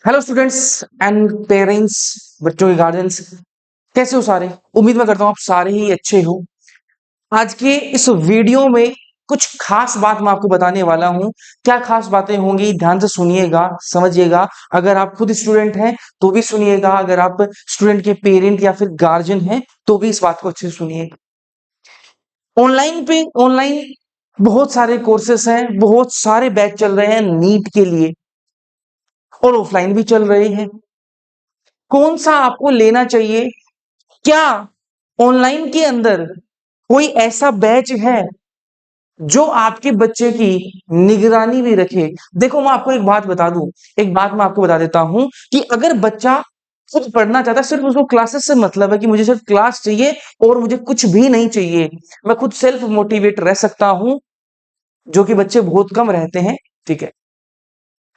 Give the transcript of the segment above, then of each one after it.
Hello students and parents, बच्चों के guardians. कैसे हो सारे? उम्मीद मैं करता हूँ आप सारे ही अच्छे हो। आज के इस वीडियो में कुछ खास बात मैं आपको बताने वाला हूँ। क्या खास बातें होंगी, ध्यान से सुनिएगा, समझिएगा। अगर आप खुद स्टूडेंट हैं तो भी सुनिएगा, अगर आप स्टूडेंट के पेरेंट या फिर गार्जियन हैं तो भी इस बात को अच्छे से सुनिएगा। ऑनलाइन बहुत सारे कोर्सेस हैं, बहुत सारे बैच चल रहे हैं नीट के लिए, और ऑफलाइन भी चल रहे हैं। कौन सा आपको लेना चाहिए? क्या ऑनलाइन के अंदर कोई ऐसा बैच है जो आपके बच्चे की निगरानी भी रखे? देखो, मैं आपको एक बात बता दूं, एक बात मैं आपको बता देता हूं कि अगर बच्चा खुद पढ़ना चाहता है, सिर्फ उसको क्लासेस से मतलब है कि मुझे सिर्फ क्लास चाहिए और मुझे कुछ भी नहीं चाहिए, मैं खुद सेल्फ मोटिवेट रह सकता हूं, जो कि बच्चे बहुत कम रहते हैं, ठीक है।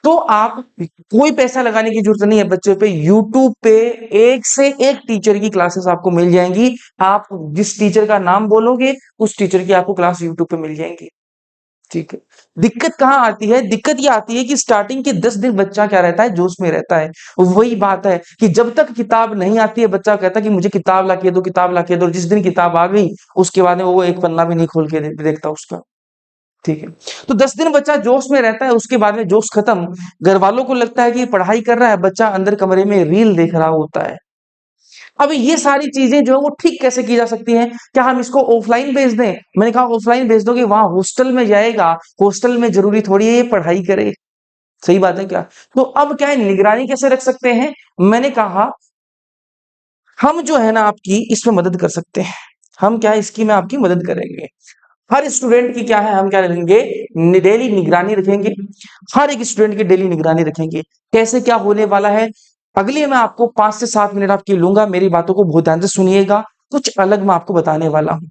तो आप कोई पैसा लगाने की जरूरत नहीं है बच्चे पे। यूट्यूब पे एक से एक टीचर की क्लासेस आपको मिल जाएंगी। आप जिस टीचर का नाम बोलोगे उस टीचर की आपको क्लास यूट्यूब पे मिल जाएंगी, ठीक है। दिक्कत कहाँ आती है? दिक्कत ये आती है कि स्टार्टिंग के 10 दिन बच्चा क्या रहता है, जोश में रहता है। वही बात है कि जब तक किताब नहीं आती है बच्चा कहता है कि मुझे किताब ला के दो, किताब ला के दो। जिस दिन किताब आ गई उसके बाद में वो एक पन्ना भी नहीं खोल के देखता उसका, ठीक है। तो 10 दिन बच्चा जोश में रहता है, उसके बाद में जोश खत्म। घर वालों को लगता है कि पढ़ाई कर रहा है, बच्चा अंदर कमरे में रील देख रहा होता है। अब ये सारी चीजें जो है वो ठीक कैसे की जा सकती हैं? क्या हम इसको ऑफलाइन भेज दें? मैंने कहा ऑफलाइन भेज दोगे, वहां हॉस्टल में जाएगा, हॉस्टल में जरूरी थोड़ी है ये पढ़ाई करे। सही बात है क्या? तो अब क्या है, निगरानी कैसे रख सकते हैं? मैंने कहा हम जो है ना आपकी इसमें मदद कर सकते हैं। हम क्या है, इसकी में आपकी मदद करेंगे। हर स्टूडेंट की क्या है, हम क्या करेंगे, डेली निगरानी रखेंगे। हर एक स्टूडेंट की डेली निगरानी रखेंगे। कैसे क्या होने वाला है, अगले मैं आपको 5 से 7 मिनट आपकी लूंगा। मेरी बातों को बहुत ध्यान से सुनिएगा, कुछ अलग मैं आपको बताने वाला हूं।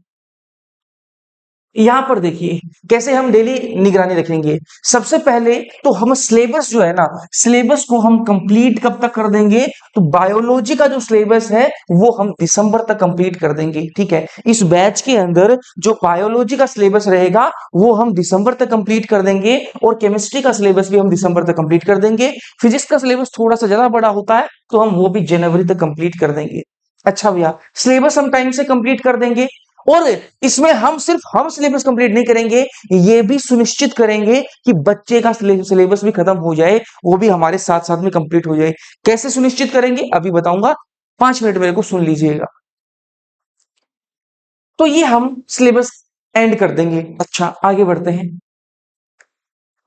यहां पर देखिए कैसे हम डेली निगरानी रखेंगे। सबसे पहले तो हम सिलेबस जो है ना, सिलेबस को हम कंप्लीट कब तक कर देंगे? तो बायोलॉजी का जो सिलेबस है वो हम दिसंबर तक कंप्लीट कर देंगे, ठीक है। इस बैच के अंदर जो बायोलॉजी का सिलेबस रहेगा वो हम दिसंबर तक कंप्लीट कर देंगे, और केमिस्ट्री का सिलेबस भी हम दिसंबर तक कंप्लीट कर देंगे। फिजिक्स का सिलेबस थोड़ा सा ज्यादा बड़ा होता है तो हम वो भी जनवरी तक कंप्लीट कर देंगे। अच्छा भैया, सिलेबस हम टाइम से कंप्लीट कर देंगे, और इसमें हम सिर्फ हम सिलेबस कंप्लीट नहीं करेंगे, ये भी सुनिश्चित करेंगे कि बच्चे का सिलेबस भी खत्म हो जाए, वो भी हमारे साथ साथ में कंप्लीट हो जाए। कैसे सुनिश्चित करेंगे अभी बताऊंगा, 5 मिनट मेरे को सुन लीजिएगा। तो ये हम सिलेबस एंड कर देंगे। अच्छा, आगे बढ़ते हैं।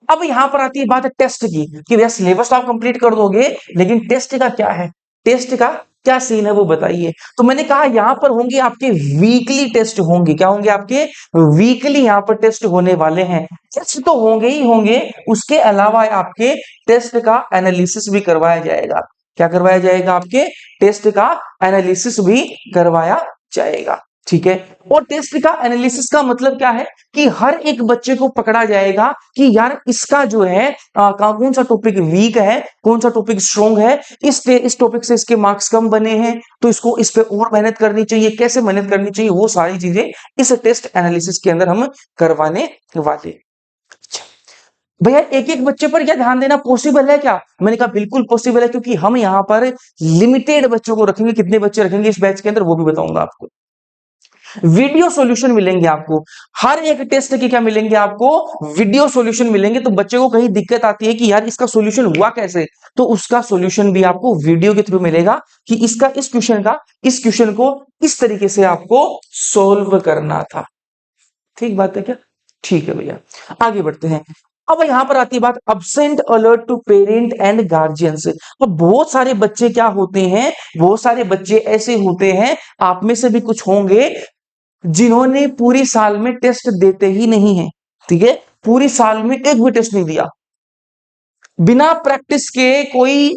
अब यहां पर आती है बात है टेस्ट की, कि भैया सिलेबस तो आप कंप्लीट कर दोगे लेकिन टेस्ट का क्या है, टेस्ट का क्या सीन है वो बताइए। तो मैंने कहा यहां पर होंगे आपके वीकली टेस्ट होंगे। क्या होंगे आपके? वीकली यहां पर टेस्ट होने वाले हैं। टेस्ट तो होंगे ही होंगे, उसके अलावा आपके टेस्ट का एनालिसिस भी करवाया जाएगा। क्या करवाया जाएगा? आपके टेस्ट का एनालिसिस भी करवाया जाएगा, ठीक है। और टेस्ट का एनालिसिस का मतलब क्या है कि हर एक बच्चे को पकड़ा जाएगा कि यार इसका जो है कौन सा टॉपिक वीक है, कौन सा टॉपिक स्ट्रॉन्ग है, इस टॉपिक से इसके मार्क्स कम बने हैं तो इसको इस पे और मेहनत करनी चाहिए, कैसे मेहनत करनी चाहिए, वो सारी चीजें इस टेस्ट एनालिसिस के अंदर हम करवाने वाले। अच्छा, भैया एक एक बच्चे पर क्या ध्यान देना पॉसिबल है क्या? मैंने कहा बिल्कुल पॉसिबल है, क्योंकि हम यहाँ पर लिमिटेड बच्चों को रखेंगे। कितने बच्चे रखेंगे इस बैच के अंदर वो भी बताऊंगा आपको। वीडियो सॉल्यूशन मिलेंगे आपको, हर एक टेस्ट के क्या मिलेंगे आपको? वीडियो सॉल्यूशन मिलेंगे। तो बच्चे को कहीं दिक्कत आती है कि यार इसका सॉल्यूशन हुआ कैसे, तो उसका सॉल्यूशन भी आपको वीडियो के थ्रू मिलेगा कि इसका इस क्वेश्चन को इस तरीके से आपको सॉल्व करना था। ठीक बात है क्या? ठीक है भैया, आगे बढ़ते हैं। अब यहां पर आती है बात absent alert to parent and guardians. अब बहुत सारे बच्चे क्या होते हैं, बहुत सारे बच्चे ऐसे होते हैं, आप में से भी कुछ होंगे जिन्होंने पूरी साल में टेस्ट देते ही नहीं है, ठीक है। पूरी साल में एक भी टेस्ट नहीं दिया। बिना प्रैक्टिस के कोई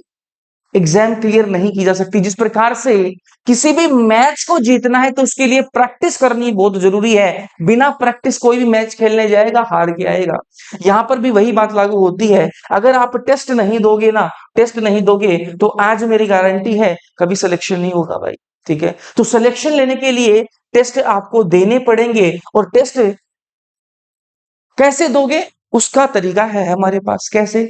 एग्जाम क्लियर नहीं की जा सकती। जिस प्रकार से किसी भी मैच को जीतना है तो उसके लिए प्रैक्टिस करनी बहुत जरूरी है। बिना प्रैक्टिस कोई भी मैच खेलने जाएगा हार के आएगा। यहां पर भी वही बात लागू होती है। अगर आप टेस्ट नहीं दोगे ना, टेस्ट नहीं दोगे तो आज मेरी गारंटी है कभी सिलेक्शन नहीं होगा भाई, ठीक है। तो सिलेक्शन लेने के लिए टेस्ट आपको देने पड़ेंगे, और टेस्ट कैसे दोगे उसका तरीका है हमारे पास। कैसे?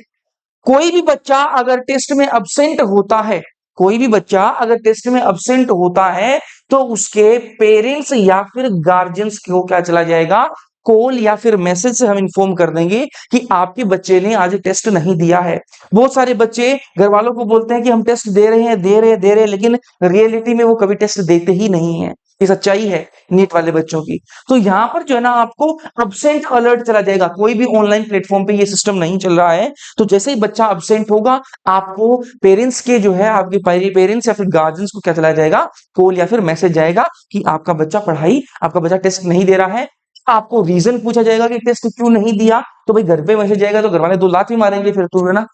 कोई भी बच्चा अगर टेस्ट में अब्सेंट होता है, कोई भी बच्चा अगर टेस्ट में अब्सेंट होता है तो उसके पेरेंट्स या फिर गार्जियंस को क्या चला जाएगा, कॉल या फिर मैसेज से हम इन्फॉर्म कर देंगे कि आपके बच्चे ने आज टेस्ट नहीं दिया है। बहुत सारे बच्चे घर वालों को बोलते हैं कि हम टेस्ट दे रहे हैं, दे रहे हैं, लेकिन रियलिटी में वो कभी टेस्ट देते ही नहीं है। ये सच्चाई है नीट वाले बच्चों की। तो यहाँ पर जो है ना आपको अब्सेंट अलर्ट चला जाएगा। कोई भी ऑनलाइन प्लेटफॉर्म पे ये सिस्टम नहीं चल रहा है, तो जैसे ही बच्चा अब्सेंट होगा आपको पेरेंट्स के जो है, आपके पेरेंट्स या फिर गार्जियंस को क्या चला जाएगा, कॉल या फिर मैसेज जाएगा कि आपका बच्चा टेस्ट नहीं दे रहा है। आपको रीजन पूछा जाएगा कि टेस्ट क्यों नहीं दिया, तो भाई घर पे मैसेज जाएगा तो घर वाले दो लात ही मारेंगे फिर तो, है ना।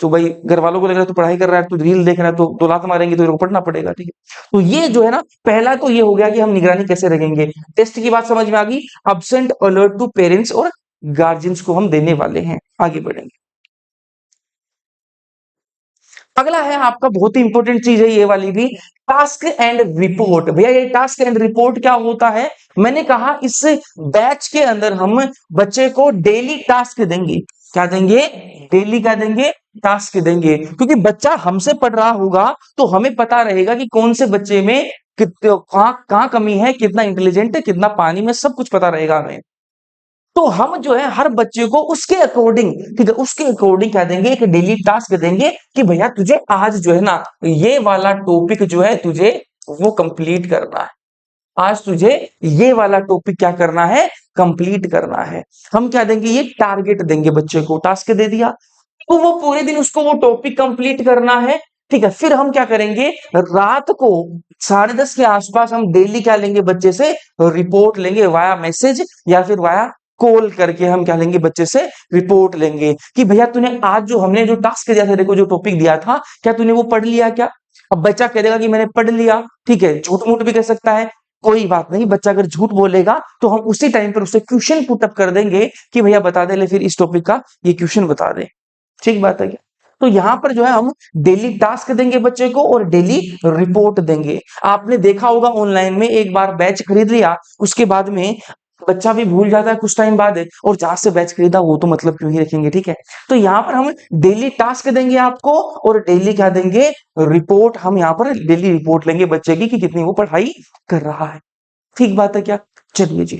तो भाई घर वालों को लग रहा है तू पढ़ाई कर रहा है, तू रील देख रहा है, तो दो लात मारेंगे तो पढ़ना पड़ेगा, ठीक है। तो ये जो है ना, पहला तो ये हो गया कि हम निगरानी कैसे रखेंगे। टेस्ट की बात समझ में आ गई। अब्सेंट अलर्ट टू पेरेंट्स और गार्जियंस को हम देने वाले हैं। आगे बढ़ेंगे। अगला है आपका, बहुत ही इंपॉर्टेंट चीज है ये वाली भी, टास्क एंड रिपोर्ट। भैया ये टास्क एंड रिपोर्ट क्या होता है? मैंने कहा इस बैच के अंदर हम बच्चे को डेली टास्क देंगे। क्या देंगे? डेली क्या देंगे? टास्क देंगे। क्योंकि बच्चा हमसे पढ़ रहा होगा तो हमें पता रहेगा कि कौन से बच्चे में कहाँ कमी है, कितना इंटेलिजेंट है, कितना पानी में, सब कुछ पता रहेगा हमें। तो हम जो है हर बच्चे को उसके अकॉर्डिंग, ठीक है, उसके अकॉर्डिंग क्या देंगे, एक डेली टास्क देंगे कि भैया तुझे आज जो है ना ये वाला टॉपिक जो है तुझे वो कंप्लीट करना है। आज तुझे ये वाला टॉपिक क्या करना है, कंप्लीट करना है। हम क्या देंगे, ये टारगेट देंगे बच्चे को, टास्क दे दिया तो वो पूरे दिन उसको वो टॉपिक कंप्लीट करना है, ठीक है। फिर हम क्या करेंगे, रात को 10:30 के आसपास हम डेली क्या लेंगे, बच्चे से रिपोर्ट लेंगे वाया मैसेज या फिर वाया कॉल करके। हम क्या लेंगे, बच्चे से रिपोर्ट लेंगे कि भैया तूने आज जो हमने जो टास्क दिया था, देखो जो टॉपिक दिया था, क्या तूने वो पढ़ लिया क्या? अब बच्चा कह देगा कि मैंने पढ़ लिया, ठीक है, झूठ मूठ भी कह सकता है, कोई बात नहीं। बच्चा अगर झूठ बोलेगा तो हम उसी टाइम पर उसे क्वेश्चन पुटअप कर देंगे कि भैया बता दे, ले फिर इस टॉपिक का ये क्वेश्चन बता दे। ठीक बात है क्या? तो यहाँ पर जो है हम डेली टास्क देंगे बच्चे को और डेली रिपोर्ट देंगे। आपने देखा होगा ऑनलाइन में, एक बार बैच खरीद लिया उसके बाद में बच्चा भी भूल जाता है कुछ टाइम बाद, और जहां से बैच खरीदा वो तो मतलब क्यों ही रखेंगे, ठीक है। तो यहाँ पर हम डेली टास्क देंगे आपको और डेली क्या देंगे, रिपोर्ट। हम यहाँ पर डेली रिपोर्ट लेंगे बच्चे की कि कितनी वो पढ़ाई कर रहा है। ठीक बात है क्या? चलिए जी,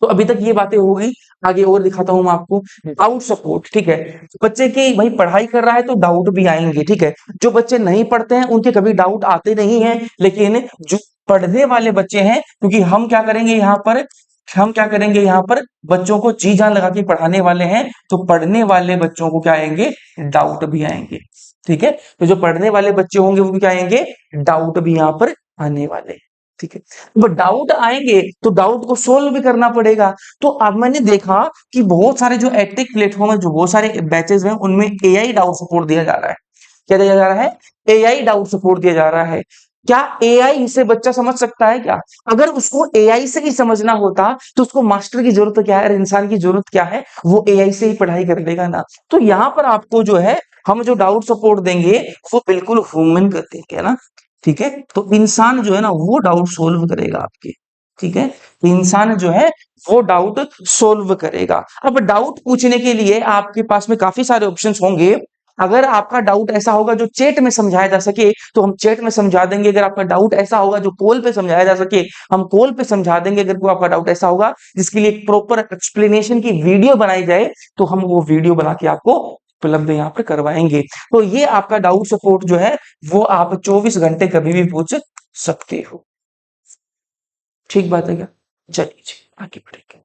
तो अभी तक ये बातें हो गई। आगे और दिखाता हूं मैं आपको, डाउट सपोर्ट, ठीक है। बच्चे की भाई पढ़ाई कर रहा है तो डाउट भी आएंगे, ठीक है। जो बच्चे नहीं पढ़ते हैं उनके कभी डाउट आते नहीं है, लेकिन जो पढ़ने वाले बच्चे हैं, क्योंकि हम क्या करेंगे यहाँ पर, बच्चों को जी जान लगा के पढ़ाने वाले हैं, तो पढ़ने वाले बच्चों को क्या आएंगे, डाउट भी आएंगे, ठीक है। तो जो पढ़ने वाले बच्चे होंगे वो भी क्या आएंगे, डाउट भी यहाँ पर आने वाले हैं, ठीक है। तो डाउट आएंगे तो डाउट को सोल्व भी करना पड़ेगा। तो अब मैंने देखा कि बहुत सारे जो एडटेक प्लेटफॉर्म है, जो बहुत सारे बैचेस हैं, उनमें एआई डाउट सपोर्ट दिया जा रहा है। क्या दिया जा रहा है? एआई डाउट सपोर्ट दिया जा रहा है। क्या एआई से बच्चा समझ सकता है क्या? अगर उसको एआई से ही समझना होता तो उसको मास्टर की जरूरत क्या है, इंसान की जरूरत क्या है, वो एआई से ही पढ़ाई कर लेगा ना। तो यहाँ पर आपको जो है हम जो डाउट सपोर्ट देंगे वो बिल्कुल ह्यूमन कर देंगे ना, ठीक है। तो इंसान जो है ना वो डाउट सोल्व करेगा आपके, ठीक है। तो इंसान जो है वो डाउट सोल्व करेगा। अब डाउट पूछने के लिए आपके पास में काफी सारे ऑप्शंस होंगे। अगर आपका डाउट ऐसा होगा जो चैट में समझाया जा सके तो हम चैट में समझा देंगे। अगर आपका डाउट ऐसा होगा जो कॉल पे समझाया जा सके, हम कॉल पे समझा देंगे। अगर कोई आपका डाउट ऐसा होगा जिसके लिए एक प्रॉपर एक्सप्लेनेशन की वीडियो बनाई जाए तो हम वो वीडियो बना के आपको उपलब्ध यहाँ पर करवाएंगे। तो ये आपका डाउट सपोर्ट जो है वो आप 24 घंटे कभी भी पूछ सकते हो। ठीक बात है क्या? चलिए जी, आगे बढ़ेंगे।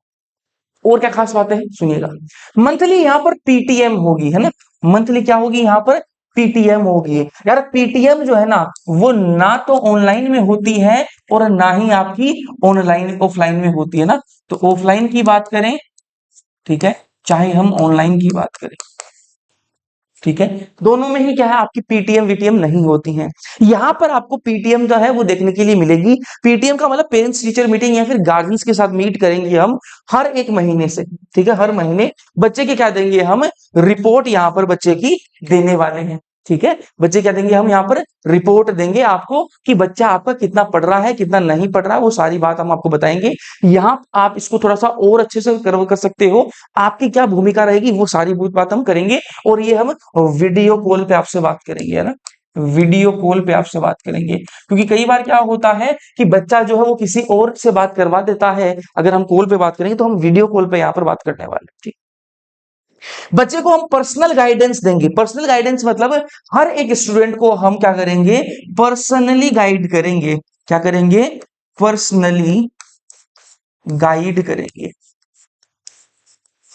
और क्या खास बातें हैं सुनिएगा। मंथली यहाँ पर पीटीएम होगी, है ना। मंथली क्या होगी यहाँ पर? पीटीएम होगी। यार पीटीएम जो है ना वो ना तो ऑनलाइन में होती है और ना ही आपकी ऑनलाइन ऑफलाइन में होती है ना। तो ऑफलाइन की बात करें, ठीक है, चाहे हम ऑनलाइन की बात करें, ठीक है, दोनों में ही क्या है आपकी पीटीएम वीटीएम नहीं होती हैं। यहां पर आपको पीटीएम जो है वो देखने के लिए मिलेगी। पीटीएम का मतलब पेरेंट्स टीचर मीटिंग या फिर गार्जियंस के साथ मीट करेंगे हम हर एक महीने से, ठीक है। हर महीने बच्चे के क्या देंगे हम, रिपोर्ट यहाँ पर बच्चे की देने वाले हैं, ठीक है, बच्चे क्या देंगे, हम यहाँ पर रिपोर्ट देंगे आपको कि बच्चा आपका कितना पढ़ रहा है, कितना नहीं पढ़ रहा है, वो सारी बात हम आपको बताएंगे। यहाँ आप इसको थोड़ा सा और अच्छे से कर सकते हो, आपकी क्या भूमिका रहेगी वो सारी बात हम करेंगे। और ये हम वीडियो कॉल पे आपसे बात करेंगे, है ना, वीडियो कॉल पे आपसे बात करेंगे। क्योंकि कई बार क्या होता है कि बच्चा जो है वो किसी और से बात करवा देता है, अगर हम कॉल पे बात करेंगे तो हम वीडियो कॉल पे यहाँ पर बात करने वाले हैं, ठीक। बच्चे को हम पर्सनल गाइडेंस देंगे। पर्सनल गाइडेंस मतलब हर एक स्टूडेंट को हम क्या करेंगे, पर्सनली गाइड करेंगे। क्या करेंगे, पर्सनली गाइड करेंगे।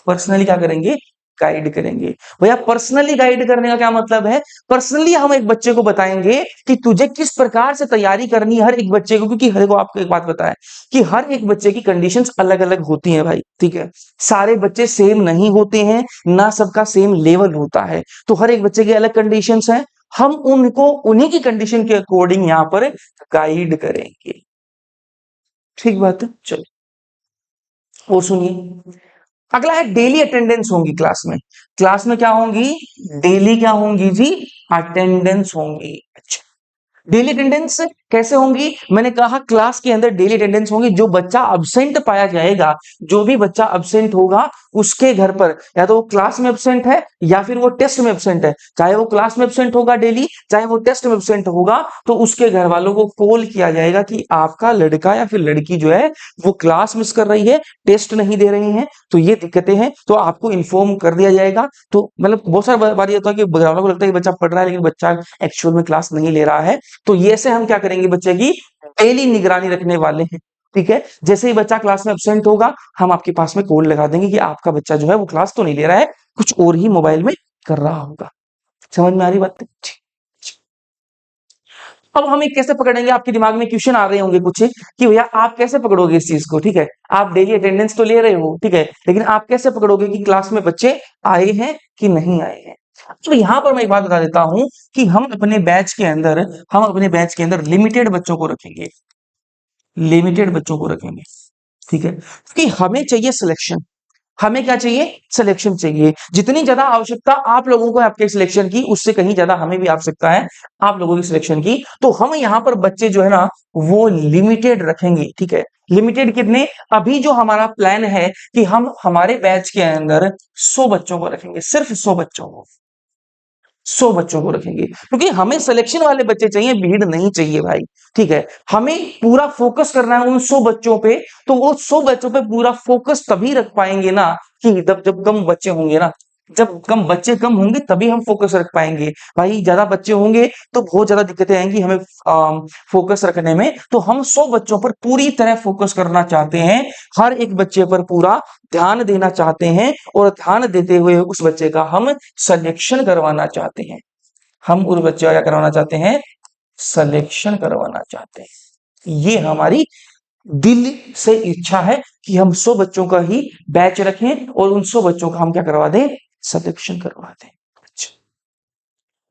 पर्सनली क्या करेंगे, गाइड करेंगे। भैया पर्सनली गाइड करने का क्या मतलब है, पर्सनली हम एक बच्चे को बताएंगे कि तुझे किस प्रकार से तैयारी करनी है, हर एक बच्चे को। क्योंकि हर को आपको एक बात बताएं कि हर एक बच्चे की कंडीशंस अलग अलग होती हैं भाई, ठीक है, सारे बच्चे सेम नहीं होते हैं, ना सबका सेम लेवल होता है, तो हर एक बच्चे के अलग कंडीशंस हैं। हम उनको उन्हीं की कंडीशन के अकॉर्डिंग यहां पर गाइड करेंगे, ठीक बात है। चलो और सुनिए, अगला है डेली अटेंडेंस होंगी क्लास में। क्लास में क्या होंगी, डेली क्या होंगी जी, अटेंडेंस होंगी। अच्छा, डेली अटेंडेंस कैसे होंगी, मैंने कहा क्लास के अंदर डेली अटेंडेंस होंगी। जो बच्चा अब्सेंट पाया जाएगा, जो भी बच्चा अब्सेंट होगा उसके घर पर, या तो वो क्लास में अब्सेंट है या फिर वो टेस्ट में अब्सेंट है, चाहे वो क्लास में अब्सेंट होगा डेली, चाहे वो टेस्ट में अब्सेंट होगा, तो उसके घर वालों को कॉल किया जाएगा कि आपका लड़का या फिर लड़की जो है वो क्लास मिस कर रही है, टेस्ट नहीं दे रही है, तो ये दिक्कतें हैं, तो आपको इन्फॉर्म कर दिया जाएगा। तो मतलब बहुत सारी बार ये होता है कि घर वालों को लगता है कि बच्चा पढ़ रहा है लेकिन बच्चा एक्चुअल में क्लास नहीं ले रहा है, तो ये से हम क्या करेंगे, बच्चे की डेली निगरानी रखने वाले हैं, ठीक है। जैसे ही बच्चा क्लास में एब्सेंट होगा, हम आपके पास में कॉल लगा देंगे कि आपका बच्चा जो है वो क्लास तो नहीं ले रहा है, कुछ और ही मोबाइल में कर रहा होगा। समझ में आ रही बात? अब हम एक कैसे पकड़ेंगे, आपके दिमाग में क्वेश्चन आ रहे होंगे कुछ कि भैया आप कैसे पकड़ोगे इस चीज को, ठीक है, आप डेली अटेंडेंस तो ले रहे हो, ठीक है, लेकिन आप कैसे पकड़ोगे कि क्लास में बच्चे आए हैं कि नहीं आए हैं। तो यहां पर मैं एक बात बता देता हूं कि हम अपने बैच के अंदर लिमिटेड बच्चों को रखेंगे, लिमिटेड बच्चों को रखेंगे, ठीक है, क्योंकि हमें चाहिए सिलेक्शन। हमें क्या चाहिए, सिलेक्शन चाहिए। जितनी ज्यादा आवश्यकता आप लोगों को है आपके सिलेक्शन की, उससे कहीं ज्यादा हमें भी आवश्यकता है आप लोगों की सिलेक्शन की। तो हम यहाँ पर बच्चे जो है ना वो लिमिटेड रखेंगे, ठीक है। लिमिटेड कितने, अभी जो हमारा प्लान है कि हम हमारे बैच के अंदर 100 बच्चों को रखेंगे, सिर्फ 100 बच्चों को, 100 बच्चों को रखेंगे, क्योंकि हमें सिलेक्शन वाले बच्चे चाहिए, भीड़ नहीं चाहिए भाई, ठीक है। हमें पूरा फोकस करना है उन 100 बच्चों पे, तो वो 100 बच्चों पे पूरा फोकस तभी रख पाएंगे ना कि जब कम बच्चे होंगे ना, जब बच्चे कम होंगे तभी हम फोकस रख पाएंगे। भाई ज्यादा बच्चे होंगे तो बहुत ज्यादा दिक्कतें आएंगी हमें फोकस रखने में। तो हम 100 बच्चों पर पूरी तरह फोकस करना चाहते हैं, हर एक बच्चे पर पूरा ध्यान देना चाहते हैं, और ध्यान देते हुए उस बच्चे का हम सिलेक्शन करवाना चाहते हैं। हम उस बच्चे का क्या करवाना चाहते हैं, सिलेक्शन करवाना चाहते हैं। ये हमारी दिल से इच्छा है कि हम 100 बच्चों का ही बैच रखें और उन 100 बच्चों का हम क्या करवा दें, सिलेक्शन करवा दें। अच्छा,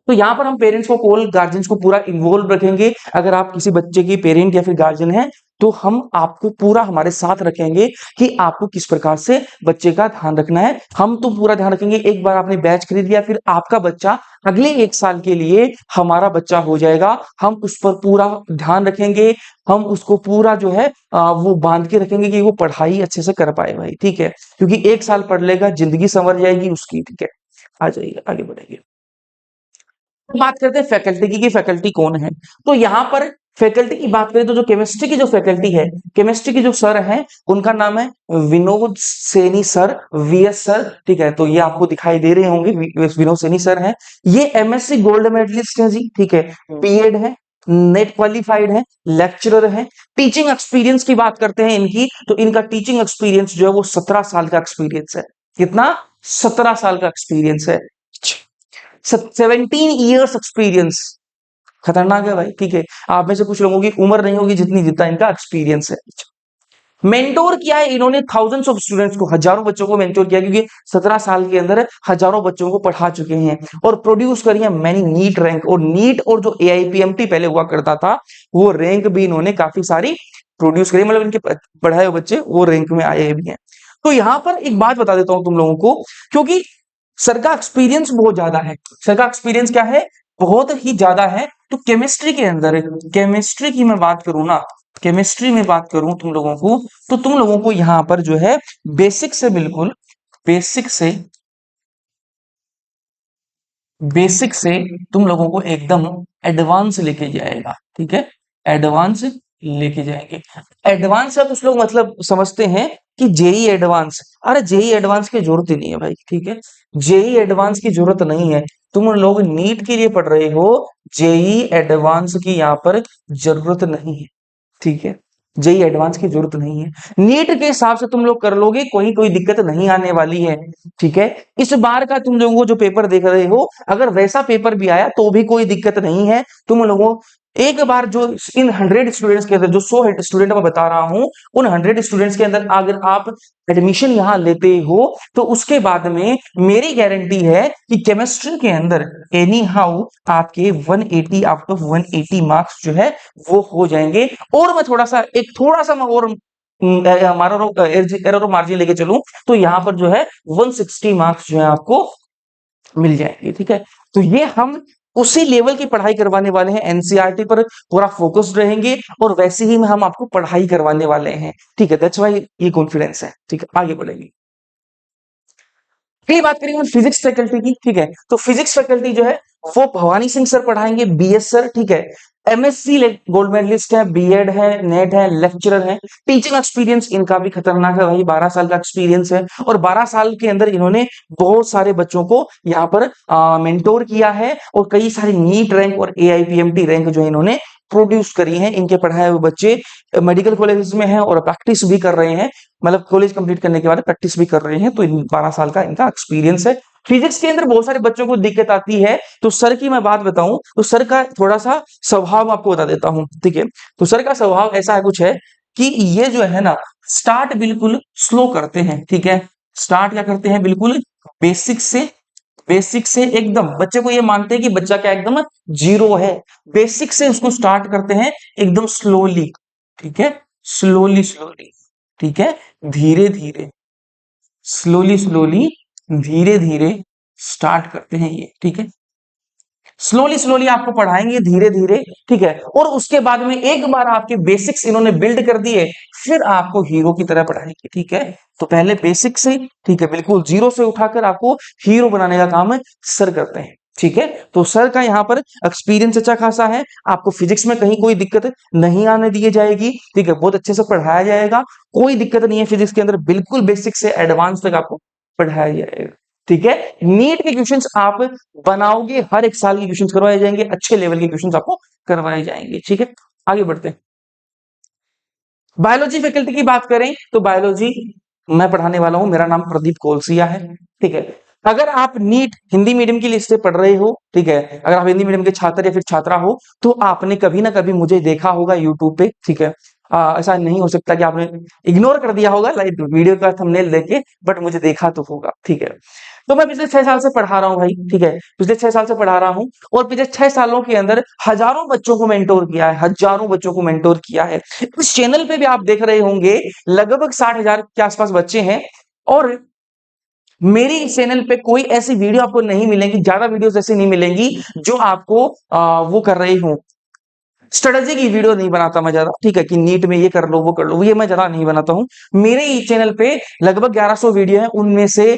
तो यहां पर हम पेरेंट्स को कॉल, गार्जियंस को पूरा इन्वॉल्व रखेंगे। अगर आप किसी बच्चे की पेरेंट या फिर गार्जियन हैं तो हम आपको पूरा हमारे साथ रखेंगे कि आपको किस प्रकार से बच्चे का ध्यान रखना है। हम तो पूरा ध्यान रखेंगे, एक बार आपने बैच खरीद लिया फिर आपका बच्चा अगले 1 साल के लिए हमारा बच्चा हो जाएगा। हम उस पर पूरा ध्यान रखेंगे, हम उसको पूरा जो है वो बांध के रखेंगे कि वो पढ़ाई अच्छे से कर पाए भाई, ठीक है, क्योंकि 1 साल पढ़ लेगा जिंदगी संवर जाएगी उसकी, ठीक है। आ जाइए आगे बढ़ेंगे। बात करते हैं फैकल्टी की कि फैकल्टी कौन है। तो यहाँ पर फैकल्टी की बात करें तो जो केमिस्ट्री की जो फैकल्टी है, केमिस्ट्री के जो सर हैं उनका नाम है Vinod Saini sir, VS sir, ठीक है। तो ये आपको दिखाई दे रहे होंगे, विनोद सैनी सर हैं। ये एमएससी गोल्ड मेडलिस्ट हैं जी, ठीक है, बीएड है, नेट क्वालिफाइड है, लेक्चरर है। टीचिंग एक्सपीरियंस की बात करते हैं इनकी, तो इनका टीचिंग एक्सपीरियंस जो है वो 17 साल का एक्सपीरियंस है। कितना, 17 साल का एक्सपीरियंस है। 17 ईयर्स एक्सपीरियंस, खतरनाक है भाई, ठीक है। आप में से कुछ लोगों की उम्र नहीं होगी जितनी जितना इनका एक्सपीरियंस है। मेंटोर किया है इन्होंने थाउजेंड्स ऑफ स्टूडेंट्स को, हजारों बच्चों को मेंटोर किया, क्योंकि 17 साल के अंदर हजारों बच्चों को पढ़ा चुके हैं। और प्रोड्यूस करी है मैनी नीट रैंक, और नीट और जो एआईपीएमटी पहले हुआ करता था वो रैंक भी इन्होंने काफी सारी प्रोड्यूस करी, मतलब इनके पढ़ाए हुए बच्चे वो रैंक में आए भी हैं। तो यहां पर एक बात बता देता हूं तुम लोगों को, क्योंकि सर का एक्सपीरियंस बहुत ज्यादा है। सर का एक्सपीरियंस क्या है, बहुत ही ज्यादा है। तो केमिस्ट्री के अंदर, केमिस्ट्री की मैं बात करूं ना, केमिस्ट्री में बात करूं तुम लोगों को, तो तुम लोगों को यहां पर जो है बेसिक से, बिल्कुल बेसिक से, बेसिक से तुम लोगों को एकदम एडवांस लेके जाएगा, ठीक है, एडवांस लेके जाएंगे। एडवांस का कुछ लोग मतलब समझते हैं कि जेई एडवांस, अरे जेई एडवांस की जरूरत ही नहीं है भाई, ठीक है, जेई एडवांस की जरूरत नहीं है। तुम लोग नीट के लिए पढ़ रहे हो, जेई एडवांस की यहाँ पर जरूरत नहीं है, ठीक है, जेई एडवांस की जरूरत नहीं है। नीट के हिसाब से तुम लोग कर लोगे, कोई दिक्कत नहीं आने वाली है, ठीक है। इस बार का तुम लोगों को जो पेपर देख रहे हो, अगर वैसा पेपर भी आया तो भी कोई दिक्कत नहीं है। तुम लोगों एक बार जो इन 100 स्टूडेंट्स के अंदर, जो 100 स्टूडेंट मैं बता रहा हूं, उन 100 स्टूडेंट्स के अंदर अगर आप एडमिशन यहां लेते हो, तो उसके बाद में मेरी गारंटी है कि केमिस्ट्री के अंदर एनी हाउ आपके 180 आउट ऑफ 180 मार्क्स जो है वो हो जाएंगे। और मैं थोड़ा सा मैं और हमारा एरर मार्जिन लेके चलूं, तो यहां पर जो है 160 मार्क्स जो है आपको मिल जाएंगे, ठीक है। तो ये हम उसी लेवल की पढ़ाई करवाने वाले हैं, एनसीईआरटी पर पूरा फोकस्ड रहेंगे, और वैसे ही हम आपको पढ़ाई करवाने वाले हैं, ठीक है। दैट्स व्हाई ये कॉन्फिडेंस है, ठीक है। आगे बढ़ेंगे, फिर बात करेंगे फिजिक्स फैकल्टी की, ठीक है। तो फिजिक्स फैकल्टी जो है वो भवानी सिंह सर पढ़ाएंगे, बीएस सर, ठीक है। एमएससी गोल्ड मेडलिस्ट है, बीएड है, नेट है, लेक्चरर है। टीचिंग एक्सपीरियंस इनका भी खतरनाक है भाई, 12 साल का एक्सपीरियंस है, और 12 साल के अंदर इन्होंने बहुत सारे बच्चों को यहाँ पर मेंटोर किया है, और कई सारी नीट रैंक और एआईपीएमटी रैंक जो इन्होंने प्रोड्यूस करी है। इनके पढ़ाए हुए बच्चे मेडिकल कॉलेज में हैं और प्रैक्टिस भी कर रहे हैं, मतलब कॉलेज कंप्लीट करने के बाद प्रैक्टिस भी कर रहे हैं। तो 12 साल का इनका एक्सपीरियंस है। फिजिक्स के अंदर बहुत सारे बच्चों को दिक्कत आती है, तो सर की मैं बात बताऊं, तो सर का थोड़ा सा स्वभाव आपको बता देता हूं, ठीक है। तो सर का स्वभाव ऐसा है कुछ है कि ये जो है ना, स्टार्ट बिल्कुल स्लो करते हैं, ठीक है। स्टार्ट क्या करते हैं, बिल्कुल बेसिक से, बेसिक से एकदम बच्चे को ये मानते हैं कि बच्चा क्या एकदम जीरो है, बेसिक से उसको स्टार्ट करते हैं एकदम स्लोली, ठीक है, स्लोली स्लोली, ठीक है, धीरे धीरे, स्लोली स्लोली, धीरे धीरे स्टार्ट करते हैं ये, ठीक है। स्लोली स्लोली आपको पढ़ाएंगे, धीरे धीरे, ठीक है। और उसके बाद में एक बार आपके बेसिक्स इन्होंने बिल्ड कर दिए, फिर आपको हीरो की तरह पढ़ाएंगे, ठीक है। तो पहले बेसिक से, ठीक है, बिल्कुल जीरो से उठाकर आपको हीरो बनाने का काम है सर करते हैं, ठीक है। तो सर का यहाँ पर एक्सपीरियंस अच्छा खासा है, आपको फिजिक्स में कहीं कोई दिक्कत नहीं आने दी जाएगी, ठीक है, बहुत अच्छे से पढ़ाया जाएगा, कोई दिक्कत नहीं है फिजिक्स के अंदर, बिल्कुल बेसिक से एडवांस तक आपको पढ़ाया जाएगा, ठीक है। नीट के क्वेश्चंस आप बनाओगे, हर एक साल के क्वेश्चंस करवाए जाएंगे, अच्छे लेवल के क्वेश्चंस आपको करवाए जाएंगे, ठीक है। आगे बढ़ते हैं, बायोलॉजी फैकल्टी की बात करें तो बायोलॉजी मैं पढ़ाने वाला हूं, मेरा नाम प्रदीप कोलसिया है, ठीक है। अगर आप नीट हिंदी मीडियम की लिस्ट से पढ़ रहे हो, ठीक है, अगर आप हिंदी मीडियम के छात्र या फिर छात्रा हो, तो आपने कभी ना कभी मुझे देखा होगा यूट्यूब पे, ठीक है। ऐसा नहीं हो सकता कि आपने इग्नोर कर दिया होगा लाइक वीडियो का थंबनेल देके, बट मुझे देखा तो होगा, ठीक है। तो मैं पिछले 6 साल से पढ़ा रहा हूँ भाई, ठीक है, पिछले 6 साल से पढ़ा रहा हूँ, और पिछले 6 सालों के अंदर हजारों बच्चों को मेंटोर किया है, हजारों बच्चों को मेंटोर किया है। इस चैनल पे भी आप देख रहे होंगे लगभग 60,000 के आसपास बच्चे हैं, और मेरी इस चैनल पे कोई ऐसी वीडियो आपको नहीं मिलेंगी, ज्यादा वीडियोस ऐसी नहीं मिलेंगी जो आपको वो कर रही हूँ, स्ट्रेटेजी की वीडियो नहीं बनाता मैं ज्यादा, ठीक है, कि नीट में ये कर लो वो कर लो, ये मैं ज्यादा नहीं बनाता हूँ। मेरे ही चैनल पे लगभग 1100 वीडियो है, उनमें से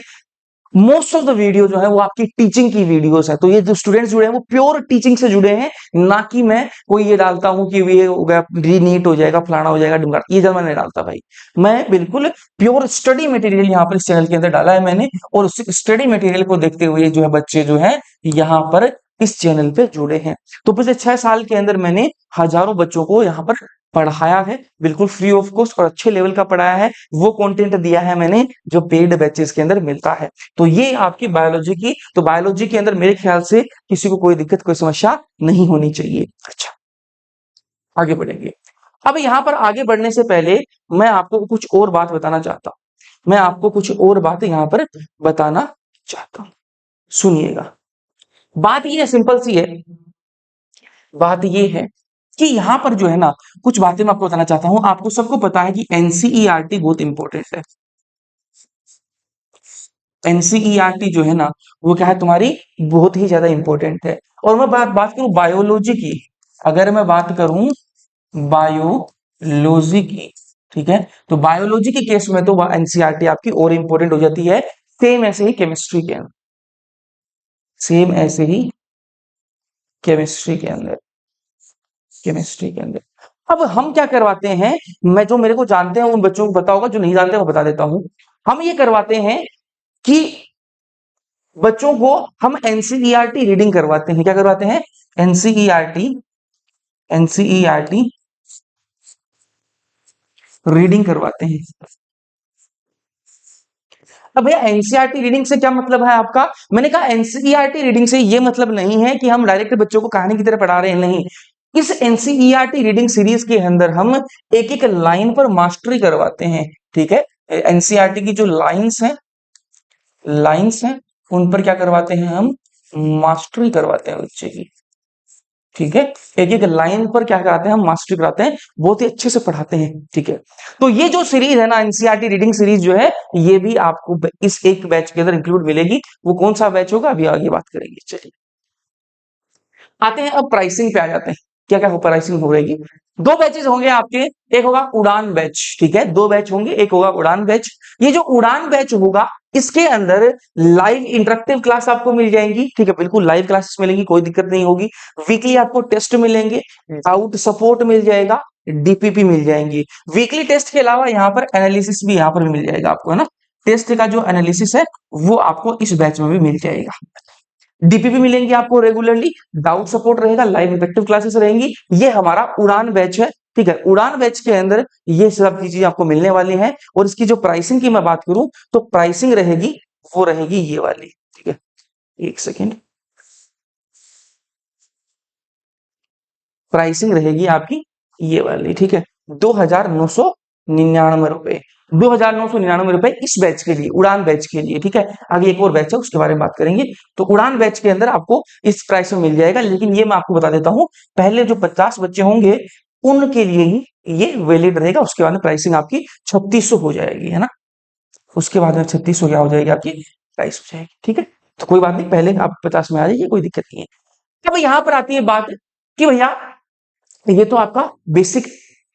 मोस्ट ऑफ द वीडियो जो है वो आपकी टीचिंग की वीडियोस है। तो ये जो स्टूडेंट्स जुड़े हैं वो प्योर टीचिंग से जुड़े हैं, ना कि मैं कोई ये डालता हूं कि ये हो गया नीट हो जाएगा, फलाना हो जाएगा, ढिमका, ये ज्यादा मैं नहीं डालता भाई। मैं बिल्कुल प्योर स्टडी मटेरियल यहाँ पर इस चैनल के अंदर डाला है मैंने, और उस स्टडी मटेरियल को देखते हुए जो है बच्चे जो है यहाँ पर इस चैनल पे जुड़े हैं। तो पिछले 6 साल के अंदर मैंने हजारों बच्चों को यहाँ पर पढ़ाया है, बिल्कुल फ्री ऑफ कॉस्ट, और अच्छे लेवल का पढ़ाया है। वो कंटेंट दिया है मैंने जो पेड बैचेस के अंदर मिलता है। तो ये आपकी बायोलॉजी की, तो बायोलॉजी के अंदर मेरे ख्याल से किसी को कोई दिक्कत, कोई समस्या नहीं होनी चाहिए। अच्छा, आगे बढ़ेंगे। अब यहां पर आगे बढ़ने से पहले मैं आपको कुछ और बात बताना चाहता हूं, मैं आपको कुछ और बात यहां पर बताना चाहता हूं, सुनिएगा। बात ये सिंपल सी है, बात ये है कि यहां पर जो है ना, कुछ बातें मैं आपको बताना चाहता हूं। आपको सबको पता है कि एनसीईआरटी बहुत इंपॉर्टेंट है, एनसीईआरटी जो है ना, वो क्या है तुम्हारी, बहुत ही ज्यादा इंपॉर्टेंट है। और मैं बात बात करूं बायोलॉजी की, अगर मैं बात करूं बायोलॉजी की, ठीक है, तो बायोलॉजी के केस में तो एनसीईआरटी आपकी और इंपॉर्टेंट हो जाती है, सेम ऐसे ही केमिस्ट्री के अंदर, सेम ऐसे ही केमिस्ट्री के अंदर, केमिस्ट्री के अंदर। अब हम क्या करवाते हैं, मैं जो मेरे को जानते हैं उन बच्चों को पता होगा, जो नहीं जानते मैं बता देता हूं। हम ये करवाते हैं कि बच्चों को हम एनसीईआरटी रीडिंग करवाते हैं। क्या करवाते हैं? एनसीईआरटी, एनसीईआरटी रीडिंग करवाते हैं। अब भैया एनसीईआरटी रीडिंग से क्या मतलब है आपका? मैंने कहा एनसीईआरटी रीडिंग से ये मतलब नहीं है कि हम डायरेक्ट बच्चों को कहानी की तरह पढ़ा रहे हैं, नहीं। इस एनसीईआरटी रीडिंग सीरीज के अंदर हम एक एक लाइन पर मास्टरी करवाते हैं, ठीक है। एनसीईआरटी की जो लाइंस हैं उन पर क्या करवाते हैं हम? मास्टरी करवाते हैं बच्चे की, ठीक है। एक एक लाइन पर क्या कराते हैं हम? मास्टरी कराते हैं, बहुत ही अच्छे से पढ़ाते हैं, ठीक है। तो ये जो सीरीज है ना, एनसीईआरटी रीडिंग सीरीज जो है, ये भी आपको इस एक बैच के अंदर इंक्लूड मिलेगी। वो कौन सा बैच होगा अभी आगे बात करेंगे। चलिए आते हैं, अब प्राइसिंग पे आ जाते हैं। क्या क्या प्राइसिंग हो रहेगी? दो बैचेस होंगे आपके, एक होगा उड़ान बैच, ठीक है, दो बैच होंगे, एक होगा उड़ान बैच। ये जो उड़ान बैच होगा, इसके अंदर लाइव इंटरेक्टिव क्लास आपको मिल जाएंगी, ठीक है, बिल्कुल लाइव क्लासेस मिलेंगी, कोई दिक्कत नहीं होगी। वीकली आपको टेस्ट मिलेंगे, डाउट सपोर्ट मिल जाएगा, डीपीपी मिल जाएंगी। वीकली टेस्ट के अलावा यहाँ पर एनालिसिस भी यहाँ पर मिल जाएगा आपको, है ना। टेस्ट का जो एनालिसिस है वो आपको इस बैच में भी मिल जाएगा। डीपीपी मिलेंगे आपको रेगुलरली, डाउट सपोर्ट रहेगा, लाइव इफेक्टिव क्लासेस रहेंगी। ये हमारा उड़ान बैच है, ठीक है। उड़ान बैच के अंदर ये सब चीजें आपको मिलने वाली हैं। और इसकी जो प्राइसिंग की मैं बात करूं, तो प्राइसिंग रहेगी, वो रहेगी ये वाली, ठीक है। एक सेकेंड, प्राइसिंग रहेगी आपकी ये वाली, ठीक है। 2,999 रुपए, 2,999 रुपए इस बैच के लिए, उड़ान बैच के लिए, ठीक है। आगे एक और बैच है उसके बारे में बात करेंगे। तो उड़ान बैच के अंदर आपको इस प्राइस में मिल जाएगा, लेकिन ये मैं आपको बता देता हूं, पहले जो 50 बच्चे होंगे उनके लिए ही ये वैलिड रहेगा। उसके बाद में प्राइसिंग आपकी 3600 हो जाएगी, है ना। उसके बाद में 3600 क्या हो जाएगी आपकी प्राइस हो जाएगी, ठीक है। तो कोई बात नहीं, पहले आप 50 में आ जाइए, कोई दिक्कत नहीं है। अब यहां पर आती है बात कि भैया ये तो आपका बेसिक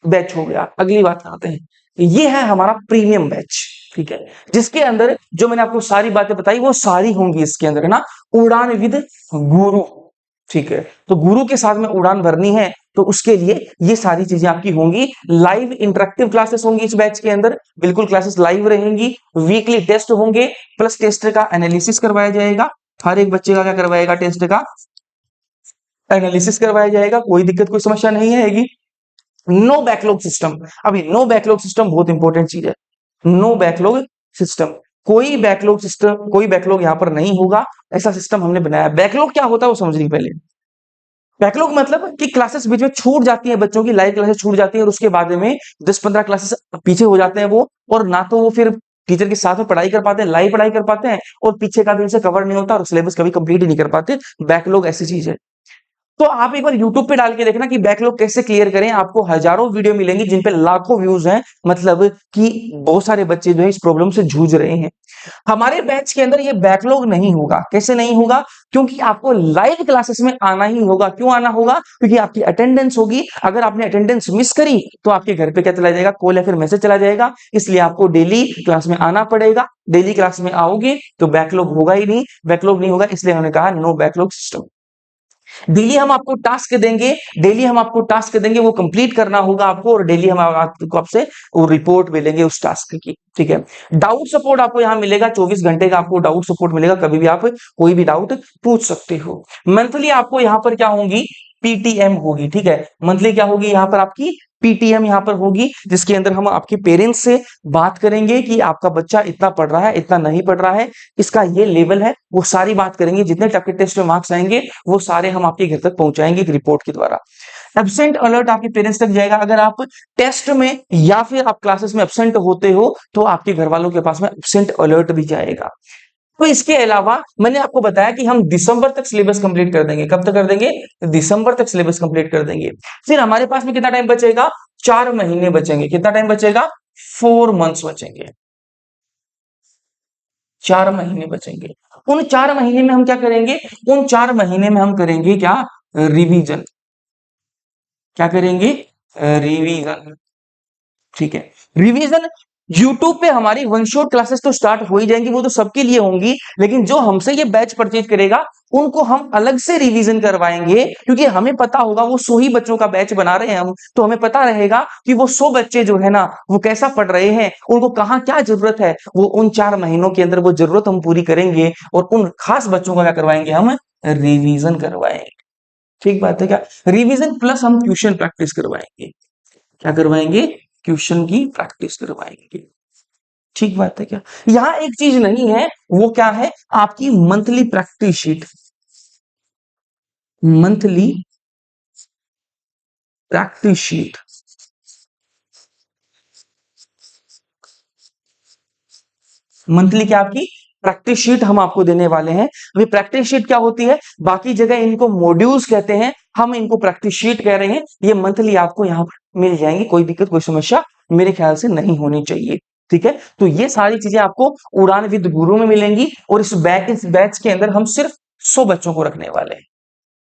बैच हो गया। अगली बात आते हैं, ये है हमारा प्रीमियम बैच, ठीक है, जिसके अंदर जो मैंने आपको सारी बातें बताई वो सारी होंगी इसके अंदर, है ना। उड़ान विद गुरु, ठीक है। तो गुरु के साथ में उड़ान भरनी है, तो उसके लिए ये सारी चीजें आपकी होंगी। लाइव इंटरेक्टिव क्लासेस होंगी इस बैच के अंदर, बिल्कुल क्लासेस लाइव रहेंगी। वीकली टेस्ट होंगे, प्लस टेस्ट का एनालिसिस करवाया जाएगा। हर एक बच्चे का क्या करवाएगा? टेस्ट का एनालिसिस करवाया जाएगा, कोई दिक्कत कोई समस्या नहीं आएगी। नो बैकलॉग सिस्टम, अभी नो बैकलॉग सिस्टम बहुत इंपॉर्टेंट चीज है। नो बैकलॉग सिस्टम, कोई बैकलॉग सिस्टम, कोई बैकलॉग यहां पर नहीं होगा, ऐसा सिस्टम हमने बनाया। बैकलॉग क्या होता है वो समझिए पहले। बैकलॉग मतलब कि क्लासेस बीच में छूट जाती है, बच्चों की लाइव क्लासेस छूट जाती है, और उसके बाद में 10-15 क्लासेस पीछे हो जाते हैं वो, और ना तो वो फिर टीचर के साथ में पढ़ाई कर पाते हैं, लाइव पढ़ाई कर पाते हैं, और पीछे का भी उनसे कवर नहीं होता, और सिलेबस कभी कंप्लीट ही नहीं कर पाते। बैकलॉग ऐसी चीज है। तो आप एक बार YouTube पे डाल के देखना कि बैकलॉग कैसे क्लियर करें, आपको हजारों वीडियो मिलेंगी जिन पे लाखों व्यूज हैं, मतलब कि बहुत सारे बच्चे जो है इस प्रॉब्लम से जूझ रहे हैं। हमारे बैच के अंदर ये बैकलॉग नहीं होगा। कैसे नहीं होगा? क्योंकि आपको लाइव क्लासेस में आना ही होगा। क्यों आना होगा? क्योंकि आपकी अटेंडेंस होगी। अगर आपने अटेंडेंस मिस करी तो आपके घर पे क्या चला जाएगा? कॉल या फिर मैसेज चला जाएगा। इसलिए आपको डेली क्लास में आना पड़ेगा। डेली क्लास में आओगे तो बैकलॉग होगा ही नहीं, बैकलॉग नहीं होगा, इसलिए हमने कहा नो बैकलॉग सिस्टम। डेली हम आपको टास्क देंगे, डेली हम आपको टास्क देंगे, वो कंप्लीट करना होगा आपको, और डेली हम आपको आपसे वो रिपोर्ट मिलेंगे उस टास्क की, ठीक है। डाउट सपोर्ट आपको यहाँ मिलेगा, 24 घंटे का आपको डाउट सपोर्ट मिलेगा, कभी भी आप कोई भी डाउट पूछ सकते हो। मंथली आपको यहाँ पर क्या होगी? पीटीएम होगी, ठीक है। मंथली क्या होगी यहाँ पर आपकी? पीटीएम यहाँ पर होगी, जिसके अंदर हम आपके पेरेंट्स से बात करेंगे कि आपका बच्चा इतना पढ़ रहा है, इतना नहीं पढ़ रहा है, इसका ये लेवल है, वो सारी बात करेंगे। जितने टॉपिक टेस्ट में मार्क्स आएंगे वो सारे हम आपके घर तक पहुंचाएंगे एक रिपोर्ट के द्वारा। एब्सेंट अलर्ट आपके पेरेंट्स तक जाएगा। अगर आप टेस्ट में या फिर आप क्लासेस में एब्सेंट होते हो तो आपके घर वालों के पास में एब्सेंट अलर्ट भी जाएगा। तो इसके अलावा मैंने आपको बताया कि हम दिसंबर तक सिलेबस कंप्लीट कर देंगे। कब तक कर देंगे? दिसंबर तक सिलेबस कंप्लीट कर देंगे। फिर हमारे पास में कितना टाइम बचेगा? 4 महीने बचेंगे। कितना टाइम बचेगा? 4 मंथ्स बचेंगे। 4 महीने बचेंगे। उन 4 महीने में हम क्या करेंगे? उन 4 महीने में हम करेंगे क्या? रिवीजन। क्या करेंगे? रिवीजन। ठीक है। रिवीजन यूट्यूब पे हमारी वन शॉट क्लासेस तो स्टार्ट हो ही जाएंगी, वो तो सबके लिए होंगी, लेकिन जो हमसे ये बैच परचेज करेगा उनको हम अलग से रिवीजन करवाएंगे, क्योंकि हमें पता होगा वो 100 ही बच्चों का बैच बना रहे हैं हम, तो हमें पता रहेगा कि वो 100 बच्चे जो है ना वो कैसा पढ़ रहे हैं, उनको कहाँ क्या जरूरत है, वो उन 4 महीनों के अंदर वो जरूरत हम पूरी करेंगे और उन खास बच्चों का क्या करवाएंगे? हम रिवीजन करवाएंगे। ठीक बात है क्या? रिवीजन प्लस हम ट्यूशन प्रैक्टिस करवाएंगे। क्या करवाएंगे? ट्यूशन की प्रैक्टिस करवाएंगे। ठीक बात है क्या? यहां एक चीज नहीं है, वो क्या है? आपकी monthly practice sheet. Monthly practice sheet. Monthly क्या? आपकी प्रैक्टिस शीट हम आपको देने वाले हैं। अभी प्रैक्टिस शीट क्या होती है? बाकी जगह इनको मॉड्यूल्स कहते हैं, हम इनको प्रैक्टिस शीट कह रहे हैं। ये मंथली आपको यहाँ पर मिल जाएंगी, कोई दिक्कत कोई समस्या मेरे ख्याल से नहीं होनी चाहिए। ठीक है, तो ये सारी चीजें आपको उड़ान विद गुरु में मिलेंगी, और इस बैच के अंदर हम सिर्फ 100 बच्चों को रखने वाले हैं।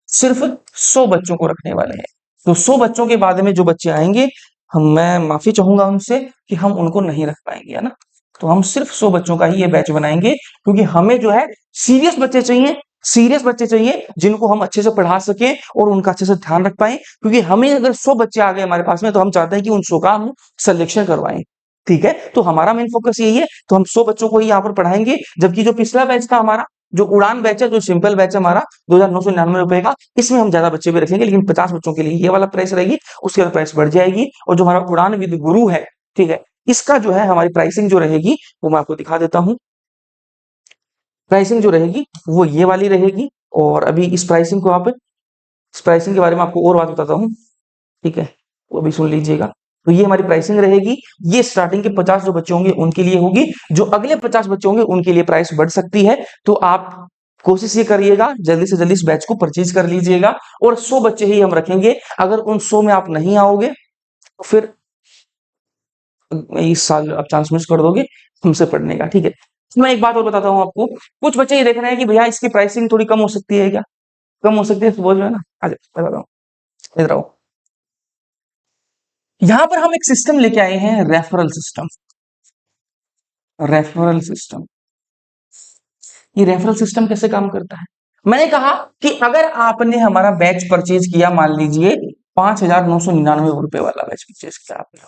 सिर्फ 100 बच्चों को रखने वाले हैं। तो 100 बच्चों के बाद में जो बच्चे आएंगे, हम मैं माफी चाहूंगा उनसे कि हम उनको नहीं रख पाएंगे, है ना। तो हम सिर्फ 100 बच्चों का ही ये बैच बनाएंगे, क्योंकि हमें जो है सीरियस बच्चे चाहिए। सीरियस बच्चे चाहिए जिनको हम अच्छे से पढ़ा सकें और उनका अच्छे से ध्यान रख पाए, क्योंकि हमें अगर 100 बच्चे आ गए हमारे पास में, तो हम चाहते हैं कि उन 100 का हम सिलेक्शन करवाएं। ठीक है, तो हमारा मेन फोकस यही है, तो हम 100 बच्चों को ही यहाँ पर पढ़ाएंगे। जबकि जो पिछला बैच था हमारा, जो उड़ान बैच है, जो सिंपल बैच है हमारा 2,999 का, इसमें हम ज्यादा बच्चे भी रखेंगे, लेकिन 50 बच्चों के लिए ये वाला प्राइस रहेगी, उसके बाद प्राइस बढ़ जाएगी। और जो हमारा उड़ान विद गुरु है, ठीक है, इसका जो है हमारी प्राइसिंग जो रहेगी वो मैं आपको दिखा देता हूँ। प्राइसिंग जो रहेगी वो ये वाली रहेगी। और अभी इस प्राइसिंग के बारे में आपको और बात बताता हूँ। ठीक है, वो भी सुन लीजिएगा। तो ये हमारी प्राइसिंग रहेगी। ये स्टार्टिंग के 50 जो बच्चे होंगे उनके लिए होगी, जो अगले 50 बच्चे होंगे उनके लिए प्राइस बढ़ सकती है। तो आप कोशिश ये करिएगा जल्दी से जल्दी इस बैच को परचेज कर लीजिएगा, और 100 बच्चे ही हम रखेंगे। अगर उन 100 में आप नहीं आओगे तो फिर इस साल आप चांस मिस कर दोगे हमसे पढ़ने का। ठीक है, मैं एक बात और बताता हूँ आपको। कुछ बच्चे ये देख रहे हैं कि भैया इसकी प्राइसिंग थोड़ी कम हो सकती है क्या? कम हो सकती है तो बोल रहे हैं ना। आ जाओ बताता हूँ, इधर आओ। यहां पर हम एक सिस्टम लेके आए हैं, रेफरल सिस्टम। Referral system. ये रेफरल सिस्टम कैसे काम करता है? मैंने कहा कि अगर आपने हमारा बैच परचेज किया, मान लीजिए 5,999 रुपए वाला बैच परचेज किया आपने,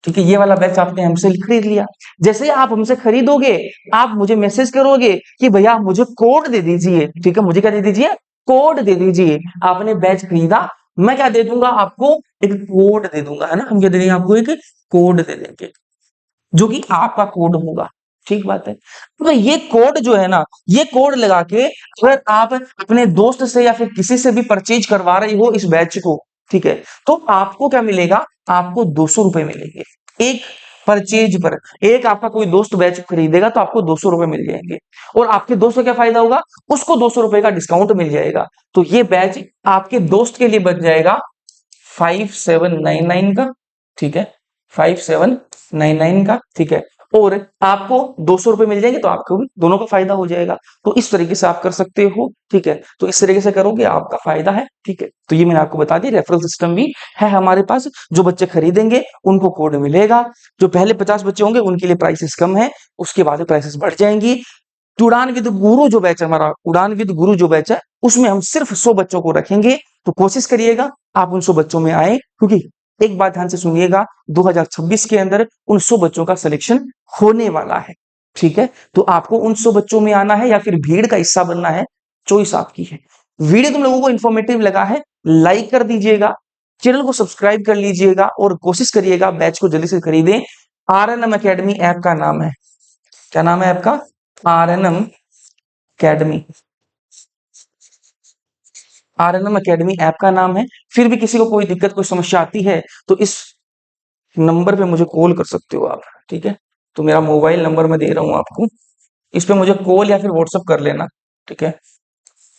ठीक है, ये वाला बैच आपने हमसे खरीद लिया। जैसे ही आप हमसे खरीदोगे, आप मुझे मैसेज करोगे कि भैया मुझे कोड दे दीजिए। ठीक है, मुझे क्या दे दीजिए? कोड दे दीजिए। आपने बैच खरीदा, मैं क्या दे दूंगा आपको? एक कोड दे दूंगा, है ना। हम क्या दे देंगे आपको? एक कोड दे देंगे, जो कि आपका कोड होगा। ठीक बात है। तो ये कोड जो है ना, ये कोड लगा के अगर आप अपने दोस्त से या फिर किसी से भी परचेज करवा रही हो इस बैच को, ठीक है, तो आपको क्या मिलेगा? आपको 200 रुपए मिलेंगे एक परचेज पर। एक आपका कोई दोस्त बैच खरीदेगा तो आपको 200 रुपए मिल जाएंगे, और आपके दोस्त को क्या फायदा होगा? उसको 200 रुपए का डिस्काउंट मिल जाएगा। तो ये बैच आपके दोस्त के लिए बच जाएगा 5799 का। ठीक है, 5799 का। ठीक है, और आपको 200 रुपए मिल जाएंगे, तो आपको भी दोनों का फायदा हो जाएगा। तो इस तरीके से आप कर सकते हो। ठीक है, तो इस तरीके से करोगे आपका फायदा है। ठीक है, तो ये मैंने आपको बता दी, रेफरल सिस्टम भी है हमारे पास। जो बच्चे खरीदेंगे उनको कोड मिलेगा। जो पहले 50 बच्चे होंगे उनके लिए प्राइसेस कम है, उसके बाद प्राइसेस बढ़ जाएंगी। उड़ान विद गुरु जो बैच है हमारा, उड़ान विद गुरु जो बैच है, उसमें हम सिर्फ 100 बच्चों को रखेंगे। तो कोशिश करिएगा आप उन 100 बच्चों में आए, क्योंकि एक बात ध्यान से सुनिएगा, 2026 के अंदर उन 100 बच्चों का सिलेक्शन होने वाला है। ठीक है, तो आपको उन 100 बच्चों में आना है या फिर भीड़ का हिस्सा बनना है, चॉइस आपकी है। वीडियो तुम लोगों को इंफॉर्मेटिव लगा है, लाइक कर दीजिएगा, चैनल को सब्सक्राइब कर लीजिएगा, और कोशिश करिएगा बैच को जल्दी से खरीदें। RNM अकेडमी ऐप का नाम है। क्या नाम है आपका? RNM academy. RNM academy app का नाम है। फिर भी किसी को कोई दिक्कत कोई समस्या आती है तो इस नंबर पे मुझे कॉल कर सकते हो आप। ठीक है, तो मेरा मोबाइल नंबर मैं दे रहा हूं आपको, इस पे मुझे कॉल या फिर व्हाट्सअप कर लेना। ठीक है,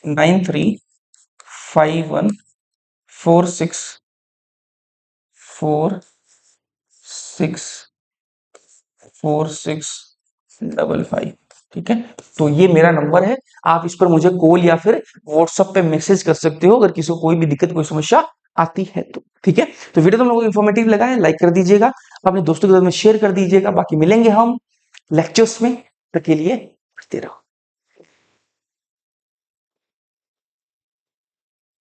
9351464646। 55। ठीक है, तो ये मेरा नंबर है, आप इस पर मुझे कॉल या फिर व्हाट्सएप पे मैसेज कर सकते हो अगर किसी को कोई भी दिक्कत, कोई समस्या आती है तो। ठीक है, तो वीडियो तुम लोगों को इन्फॉर्मेटिव लगा है, लाइक कर दीजिएगा, अपने दोस्तों के साथ में शेयर कर दीजिएगा। बाकी मिलेंगे हम लेक्चर्स में, तब के लिए पढ़ते रहो।